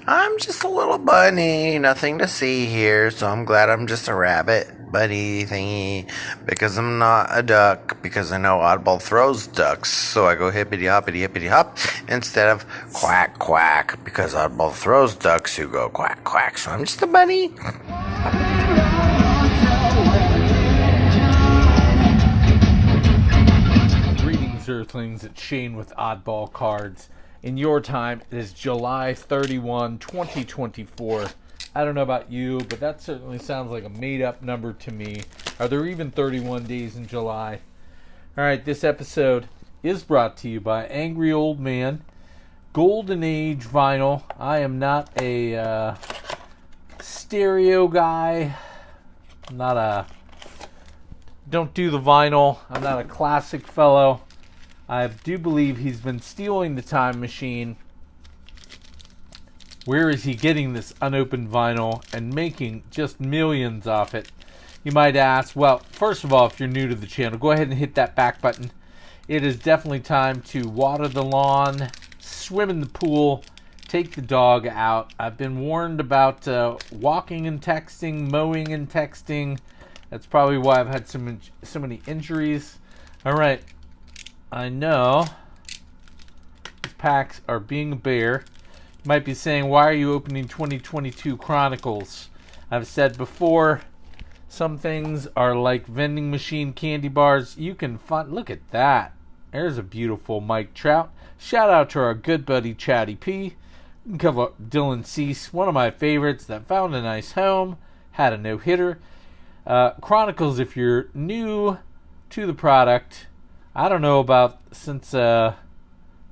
I'm just a little bunny, nothing to see here, so I'm glad I'm just a rabbit bunny thingy, because I'm not a duck, because I know Oddball throws ducks, so I go hippity hoppity hippity hop instead of quack quack, because Oddball throws ducks who go quack quack, so I'm just a bunny. Greetings, Earthlings. It's Shane with Oddball Cards. In your time, it is July 31, 2024. I don't know about you, but that certainly sounds like a made-up number to me. Are there even 31 days in July? All right, this episode is brought to you by Angry Old Man, Golden Age Vinyl. I am not a stereo guy. I'm not a... Don't do the vinyl. I'm not a classic fellow. I do believe he's been stealing the time machine. Where is he getting this unopened vinyl and making just millions off it? You might ask. Well, first of all, if you're new to the channel, go ahead and hit that back button. It is definitely time to water the lawn, swim in the pool, take the dog out. I've been warned about walking and texting, mowing and texting. That's probably why I've had so many injuries. All right. I know these packs are being a bear. You might be saying, why are you opening 2022 Chronicles? I've said before, some things are like vending machine candy bars. You can find, look at that. There's a beautiful Mike Trout. Shout out to our good buddy Chatty P. You can cover Dylan Cease, one of my favorites that found a nice home, had a no-hitter. Chronicles, if you're new to the product, I don't know about since they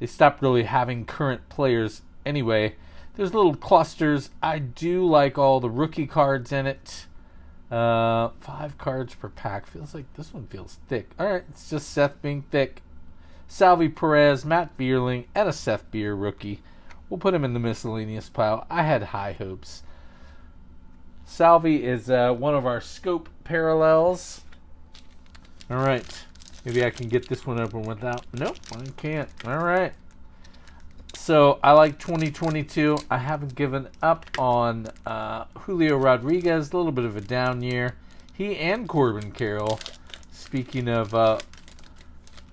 stopped really having current players anyway. There's little clusters. I do like all the rookie cards in it. 5 cards per pack. Feels like this one feels thick. Alright, it's just Seth being thick. Salvi Perez, Matt Vierling, and a Seth Beer rookie. We'll put him in the miscellaneous pile. I had high hopes. Salvi is one of our scope parallels. Alright. Maybe I can get this one open without... Nope, I can't. Alright. So, I like 2022. I haven't given up on Julio Rodriguez. A little bit of a down year. He and Corbin Carroll. Speaking of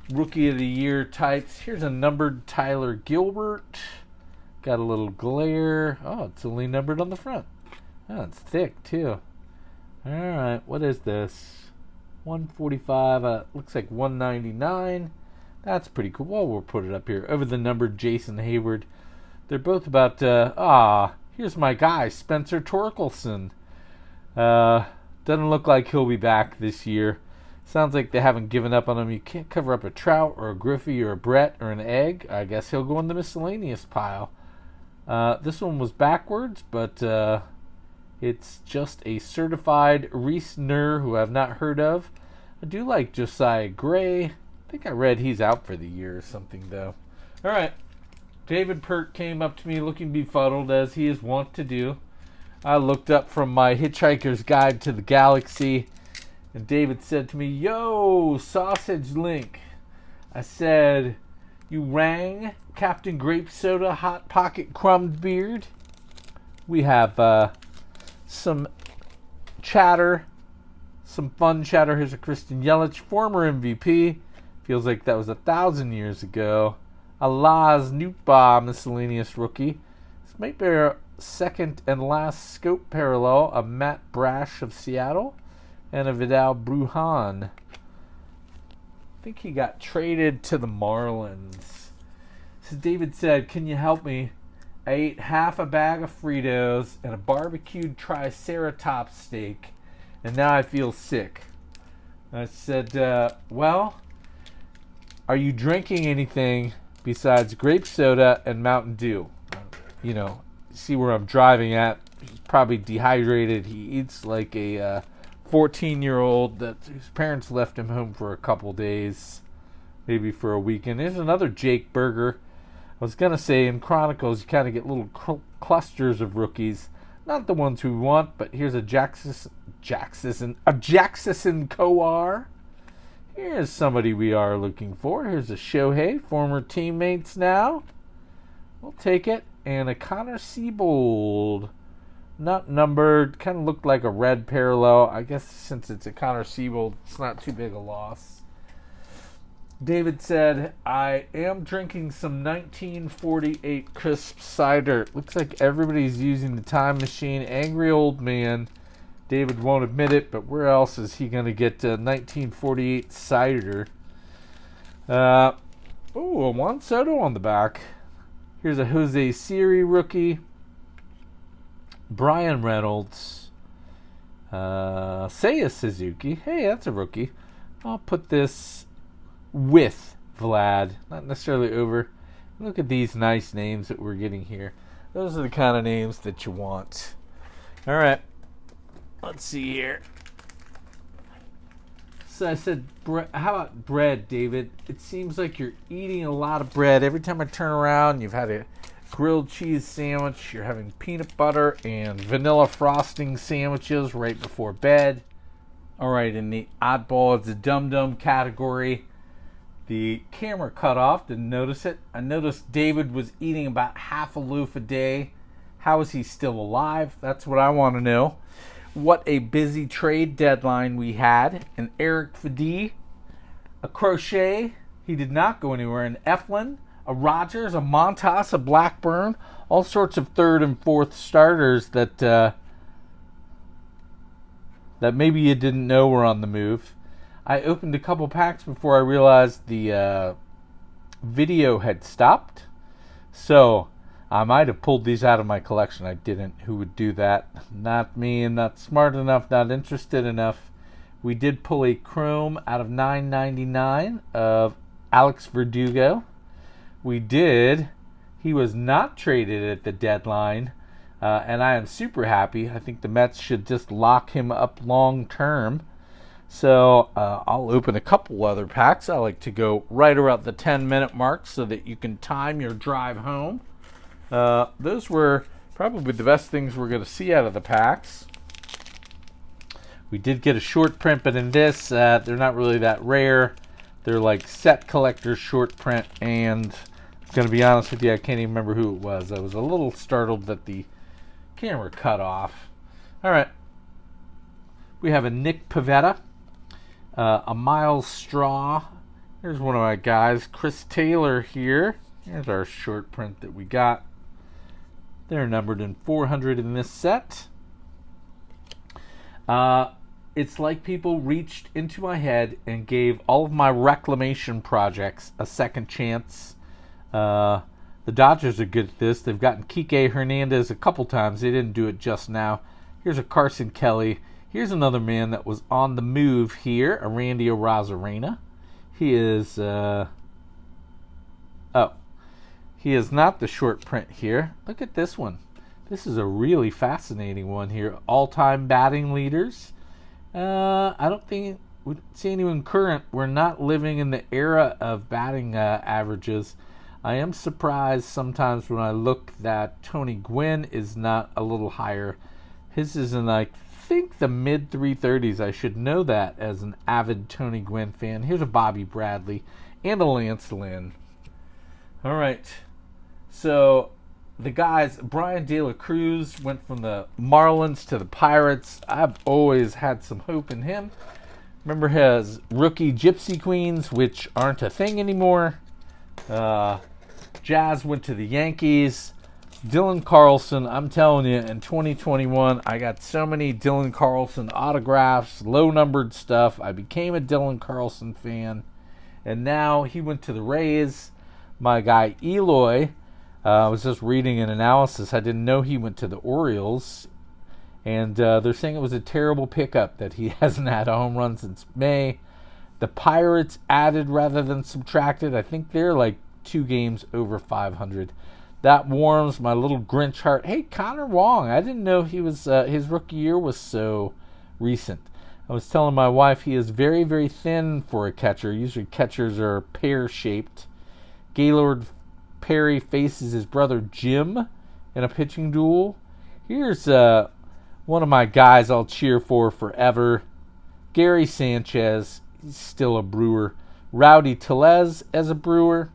Rookie of the Year types. Here's a numbered Tyler Gilbert. Got a little glare. Oh, it's only numbered on the front. Oh, it's thick, too. Alright, what is this? 145, looks like 199. That's pretty cool. Well, we'll put it up here. Over the numbered Jason Hayward. They're both about, here's my guy, Spencer Torkelson. Doesn't look like he'll be back this year. Sounds like they haven't given up on him. You can't cover up a Trout or a Griffey or a Brett or an Egg. I guess he'll go in the miscellaneous pile. This one was backwards, but it's just a certified Reese Nur, who I've not heard of. I do like Josiah Gray. I think I read he's out for the year or something, though. All right. David Pert came up to me looking befuddled, as he is wont to do. I looked up from my Hitchhiker's Guide to the Galaxy, and David said to me, "Yo, Sausage Link." I said, "You rang, Captain Grape Soda, Hot Pocket Crumbed Beard?" We have some chatter, some fun chatter. Here's a Christian Yelich, former MVP. Feels like that was 1,000 years ago. A Laz Nootbaugh, miscellaneous rookie. This might be our second and last scope parallel. A Matt Brash of Seattle and a Vidal Brujan. I think he got traded to the Marlins. So David said, "Can you help me? I ate half a bag of Fritos and a barbecued Triceratops steak, and now I feel sick." I said, well, are you drinking anything besides grape soda and Mountain Dew? You know, see where I'm driving at. He's probably dehydrated. He eats like a 14-year-old whose parents left him home for a couple days, maybe for a weekend. There's another Jake Berger. I was going to say, in Chronicles, you kind of get little clusters of rookies. Not the ones we want, but here's a Jackson Coar. Here's somebody we are looking for. Here's a Shohei, former teammates now. We'll take it. and a Connor Siebold. Not numbered, kind of looked like a red parallel. I guess since it's a Connor Siebold, it's not too big a loss. David said, I am drinking some 1948 crisp cider. Looks like everybody's using the time machine. Angry old man. David won't admit it, but where else is he going to get 1948 cider? A Juan Soto on the back. Here's a Jose Siri rookie. Brian Reynolds. Seiya Suzuki. Hey, that's a rookie. I'll put this with Vlad, not necessarily over. Look at these nice names that we're getting here. Those are the kind of names that you want. All right. Let's see here. So I said, how about bread, David? It seems like you're eating a lot of bread. Every time I turn around, you've had a grilled cheese sandwich. You're having peanut butter and vanilla frosting sandwiches right before bed. All right, in the oddball, it's a dum-dum category. The camera cut off. Didn't notice it. I noticed David was eating about half a loaf a day. How is he still alive? That's what I want to know. What a busy trade deadline we had. An Eric Fadee, a Crochet. He did not go anywhere. An Eflin, a Rogers, a Montas, a Blackburn. All sorts of third and fourth starters that maybe you didn't know were on the move. I opened a couple packs before I realized the video had stopped. So I might have pulled these out of my collection. I didn't. Who would do that? Not me, and not smart enough, not interested enough. We did pull a Chrome out of $9.99 of Alex Verdugo. We did. He was not traded at the deadline, and I am super happy. I think the Mets should just lock him up long term. So I'll open a couple other packs. I like to go right around the 10-minute mark so that you can time your drive home. Those were probably the best things we're going to see out of the packs. We did get a short print, but in this, they're not really that rare. They're like set collectors short print, and I'm going to be honest with you, I can't even remember who it was. I was a little startled that the camera cut off. All right. We have a Nick Pivetta. A Miles Straw. Here's one of my guys, Chris Taylor here. Here's our short print that we got. They're numbered in 400 in this set. It's like people reached into my head and gave all of my reclamation projects a second chance. The Dodgers are good at this. They've gotten Kike Hernandez a couple times. They didn't do it just now. Here's a Carson Kelly. Here's another man that was on the move here, a Randy Arozarena. He is, he is not the short print here. Look at this one. This is a really fascinating one here. All-time batting leaders. I don't think we don't see anyone current. We're not living in the era of batting averages. I am surprised sometimes when I look that Tony Gwynn is not a little higher. His is in like think the mid 330s. I should know that as an avid Tony Gwynn fan. Here's a Bobby Bradley and a Lance Lynn. All right. So the guys, Brian De La Cruz went from the Marlins to the Pirates. I've always had some hope in him. Remember his rookie Gypsy Queens, which aren't a thing anymore. Jazz went to the Yankees. Dylan Carlson, I'm telling you, in 2021, I got so many Dylan Carlson autographs, low-numbered stuff. I became a Dylan Carlson fan. And now he went to the Rays. My guy Eloy, I was just reading an analysis. I didn't know he went to the Orioles. And they're saying it was a terrible pickup, that he hasn't had a home run since May. The Pirates added rather than subtracted. I think they're like 2 games over 500. That warms my little Grinch heart. Hey, Connor Wong. I didn't know he was his rookie year was so recent. I was telling my wife he is very, very thin for a catcher. Usually catchers are pear-shaped. Gaylord Perry faces his brother Jim in a pitching duel. Here's one of my guys I'll cheer for forever. Gary Sanchez. He's still a Brewer. Rowdy Tellez as a Brewer.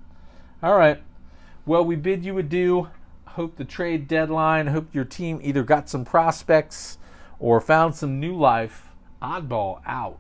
All right. Well, we bid you adieu. Hope the trade deadline, hope your team either got some prospects or found some new life. Oddball out.